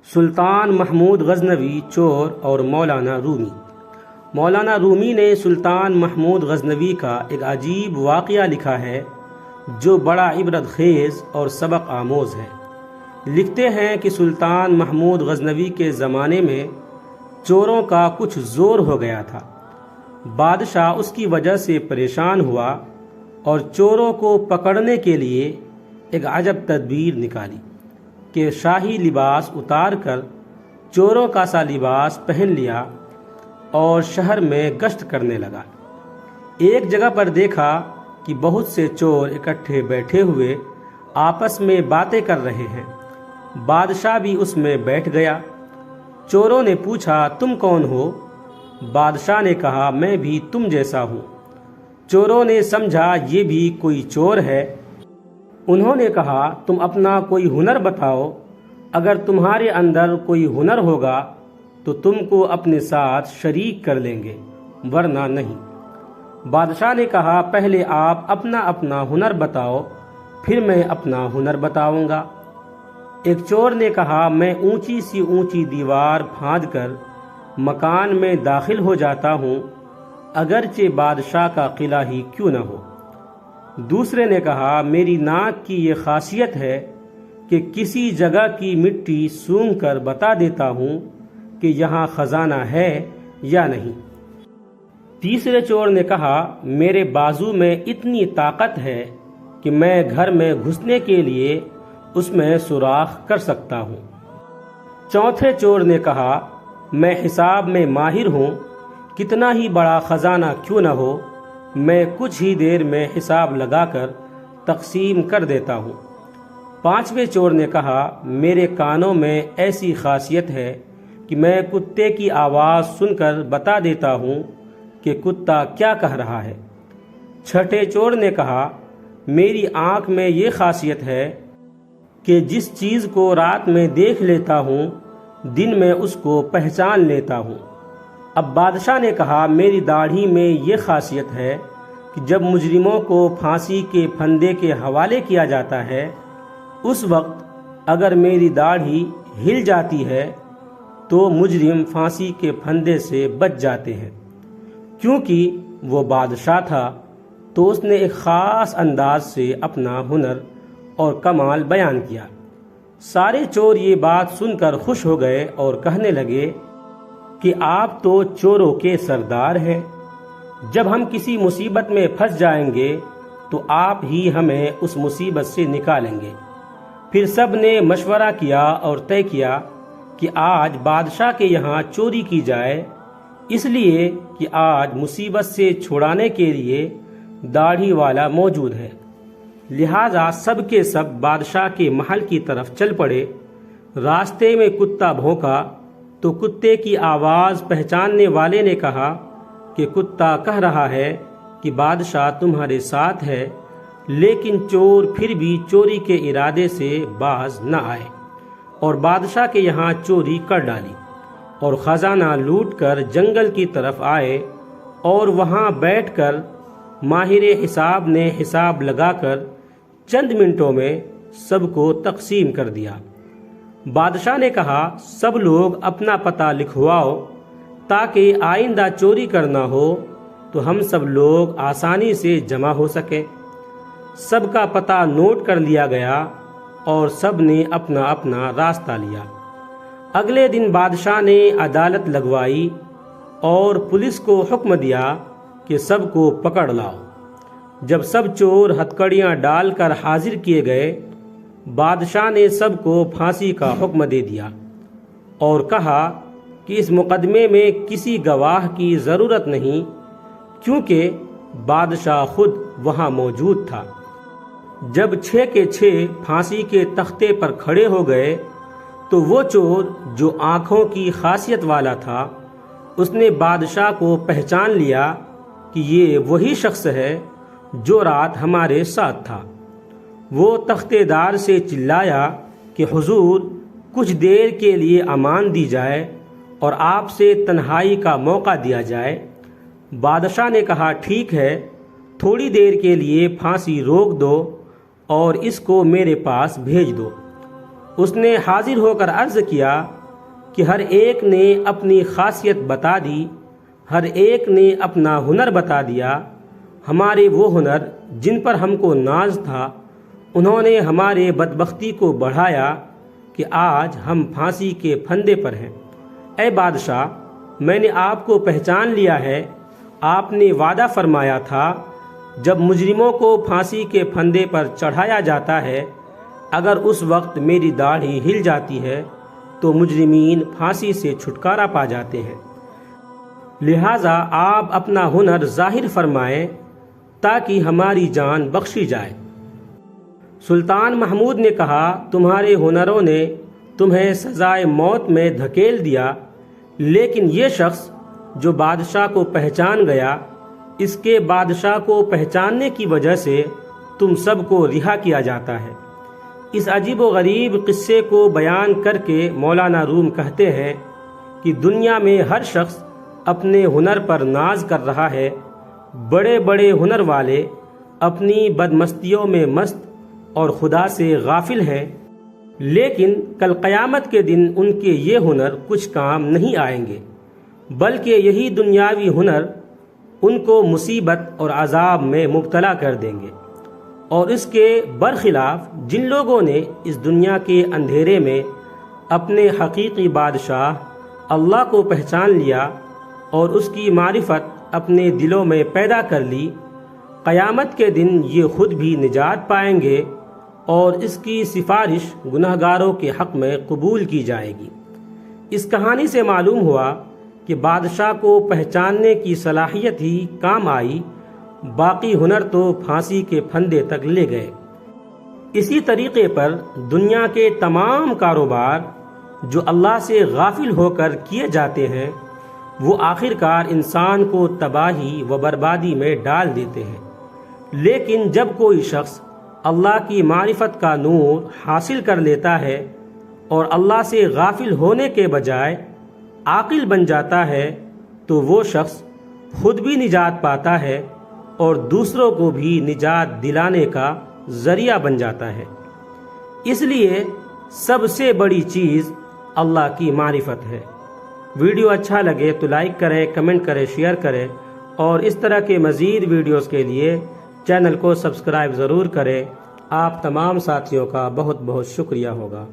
سلطان محمود غزنوی چور اور مولانا رومی۔ مولانا رومی نے سلطان محمود غزنوی کا ایک عجیب واقعہ لکھا ہے جو بڑا عبرت خیز اور سبق آموز ہے۔ لکھتے ہیں کہ سلطان محمود غزنوی کے زمانے میں چوروں کا کچھ زور ہو گیا تھا۔ بادشاہ اس کی وجہ سے پریشان ہوا اور چوروں کو پکڑنے کے لیے ایک عجب تدبیر نکالی کہ شاہی لباس اتار کر چوروں کا سا لباس پہن لیا اور شہر میں گشت کرنے لگا۔ ایک جگہ پر دیکھا کہ بہت سے چور اکٹھے بیٹھے ہوئے آپس میں باتیں کر رہے ہیں۔ بادشاہ بھی اس میں بیٹھ گیا۔ چوروں نے پوچھا، تم کون ہو؟ بادشاہ نے کہا، میں بھی تم جیسا ہوں۔ چوروں نے سمجھا یہ بھی کوئی چور ہے۔ انہوں نے کہا، تم اپنا کوئی ہنر بتاؤ، اگر تمہارے اندر کوئی ہنر ہوگا تو تم کو اپنے ساتھ شریک کر لیں گے، ورنہ نہیں۔ بادشاہ نے کہا، پہلے آپ اپنا اپنا ہنر بتاؤ، پھر میں اپنا ہنر بتاؤں گا۔ ایک چور نے کہا، میں اونچی سی اونچی دیوار پھاند کر مکان میں داخل ہو جاتا ہوں، اگرچہ بادشاہ کا قلعہ ہی کیوں نہ ہو۔ دوسرے نے کہا، میری ناک کی یہ خاصیت ہے کہ کسی جگہ کی مٹی سونگھ کر بتا دیتا ہوں کہ یہاں خزانہ ہے یا نہیں۔ تیسرے چور نے کہا، میرے بازو میں اتنی طاقت ہے کہ میں گھر میں گھسنے کے لیے اس میں سوراخ کر سکتا ہوں۔ چوتھے چور نے کہا، میں حساب میں ماہر ہوں، کتنا ہی بڑا خزانہ کیوں نہ ہو، میں کچھ ہی دیر میں حساب لگا کر تقسیم کر دیتا ہوں۔ پانچویں چور نے کہا، میرے کانوں میں ایسی خاصیت ہے کہ میں کتے کی آواز سن کر بتا دیتا ہوں کہ کتا کیا کہہ رہا ہے۔ چھٹے چور نے کہا، میری آنکھ میں یہ خاصیت ہے کہ جس چیز کو رات میں دیکھ لیتا ہوں، دن میں اس کو پہچان لیتا ہوں۔ اب بادشاہ نے کہا، میری داڑھی میں یہ خاصیت ہے کہ جب مجرموں کو پھانسی کے پھندے کے حوالے کیا جاتا ہے، اس وقت اگر میری داڑھی ہل جاتی ہے تو مجرم پھانسی کے پھندے سے بچ جاتے ہیں۔ کیونکہ وہ بادشاہ تھا تو اس نے ایک خاص انداز سے اپنا ہنر اور کمال بیان کیا۔ سارے چور یہ بات سن کر خوش ہو گئے اور کہنے لگے کہ آپ تو چوروں کے سردار ہیں، جب ہم کسی مصیبت میں پھنس جائیں گے تو آپ ہی ہمیں اس مصیبت سے نکالیں گے۔ پھر سب نے مشورہ کیا اور طے کیا کہ آج بادشاہ کے یہاں چوری کی جائے، اس لیے کہ آج مصیبت سے چھڑانے کے لیے داڑھی والا موجود ہے۔ لہٰذا سب کے سب بادشاہ کے محل کی طرف چل پڑے۔ راستے میں کتا بھونکا تو کتے کی آواز پہچاننے والے نے کہا کہ کتا کہہ رہا ہے کہ بادشاہ تمہارے ساتھ ہے، لیکن چور پھر بھی چوری کے ارادے سے باز نہ آئے اور بادشاہ کے یہاں چوری کر ڈالی اور خزانہ لوٹ کر جنگل کی طرف آئے اور وہاں بیٹھ کر ماہر حساب نے حساب لگا کر چند منٹوں میں سب کو تقسیم کر دیا۔ بادشاہ نے کہا، سب لوگ اپنا پتہ لکھواؤ تاکہ آئندہ چوری کرنا ہو تو ہم سب لوگ آسانی سے جمع ہو سکیں۔ سب کا پتہ نوٹ کر لیا گیا اور سب نے اپنا اپنا راستہ لیا۔ اگلے دن بادشاہ نے عدالت لگوائی اور پولیس کو حکم دیا کہ سب کو پکڑ لاؤ۔ جب سب چور ہتکڑیاں ڈال کر حاضر کیے گئے، بادشاہ نے سب کو پھانسی کا حکم دے دیا اور کہا کہ اس مقدمے میں کسی گواہ کی ضرورت نہیں، کیونکہ بادشاہ خود وہاں موجود تھا۔ جب 6 کے 6 پھانسی کے تختے پر کھڑے ہو گئے تو وہ چور جو آنکھوں کی خاصیت والا تھا، اس نے بادشاہ کو پہچان لیا کہ یہ وہی شخص ہے جو رات ہمارے ساتھ تھا۔ وہ تختے دار سے چلایا کہ حضور، کچھ دیر کے لیے امان دی جائے اور آپ سے تنہائی کا موقع دیا جائے۔ بادشاہ نے کہا، ٹھیک ہے، تھوڑی دیر کے لیے پھانسی روک دو اور اس کو میرے پاس بھیج دو۔ اس نے حاضر ہو کر عرض کیا کہ ہر ایک نے اپنی خاصیت بتا دی، ہر ایک نے اپنا ہنر بتا دیا۔ ہمارے وہ ہنر جن پر ہم کو ناز تھا، انہوں نے ہمارے بدبختی کو بڑھایا کہ آج ہم پھانسی کے پھندے پر ہیں۔ اے بادشاہ، میں نے آپ کو پہچان لیا ہے۔ آپ نے وعدہ فرمایا تھا جب مجرموں کو پھانسی کے پھندے پر چڑھایا جاتا ہے، اگر اس وقت میری داڑھی ہل جاتی ہے تو مجرمین پھانسی سے چھٹکارا پا جاتے ہیں۔ لہٰذا آپ اپنا ہنر ظاہر فرمائیں تاکہ ہماری جان بخشی جائے۔ سلطان محمود نے کہا، تمہارے ہنروں نے تمہیں سزائے موت میں دھکیل دیا، لیکن یہ شخص جو بادشاہ کو پہچان گیا، اس کے بادشاہ کو پہچاننے کی وجہ سے تم سب کو رہا کیا جاتا ہے۔ اس عجیب و غریب قصے کو بیان کر کے مولانا روم کہتے ہیں کہ دنیا میں ہر شخص اپنے ہنر پر ناز کر رہا ہے۔ بڑے بڑے ہنر والے اپنی بدمستیوں میں مست اور خدا سے غافل ہیں، لیکن کل قیامت کے دن ان کے یہ ہنر کچھ کام نہیں آئیں گے، بلکہ یہی دنیاوی ہنر ان کو مصیبت اور عذاب میں مبتلا کر دیں گے۔ اور اس کے برخلاف جن لوگوں نے اس دنیا کے اندھیرے میں اپنے حقیقی بادشاہ اللہ کو پہچان لیا اور اس کی معرفت اپنے دلوں میں پیدا کر لی، قیامت کے دن یہ خود بھی نجات پائیں گے اور اس کی سفارش گنہگاروں کے حق میں قبول کی جائے گی۔ اس کہانی سے معلوم ہوا کہ بادشاہ کو پہچاننے کی صلاحیت ہی کام آئی، باقی ہنر تو پھانسی کے پھندے تک لے گئے۔ اسی طریقے پر دنیا کے تمام کاروبار جو اللہ سے غافل ہو کر کیے جاتے ہیں، وہ آخرکار انسان کو تباہی و بربادی میں ڈال دیتے ہیں۔ لیکن جب کوئی شخص اللہ کی معرفت کا نور حاصل کر لیتا ہے اور اللہ سے غافل ہونے کے بجائے عاقل بن جاتا ہے، تو وہ شخص خود بھی نجات پاتا ہے اور دوسروں کو بھی نجات دلانے کا ذریعہ بن جاتا ہے۔ اس لیے سب سے بڑی چیز اللہ کی معرفت ہے۔ ویڈیو اچھا لگے تو لائک کریں، کمنٹ کریں، شیئر کریں، اور اس طرح کے مزید ویڈیوز کے لیے چینل کو سبسکرائب ضرور کریں۔ آپ تمام ساتھیوں کا بہت بہت شکریہ ہوگا۔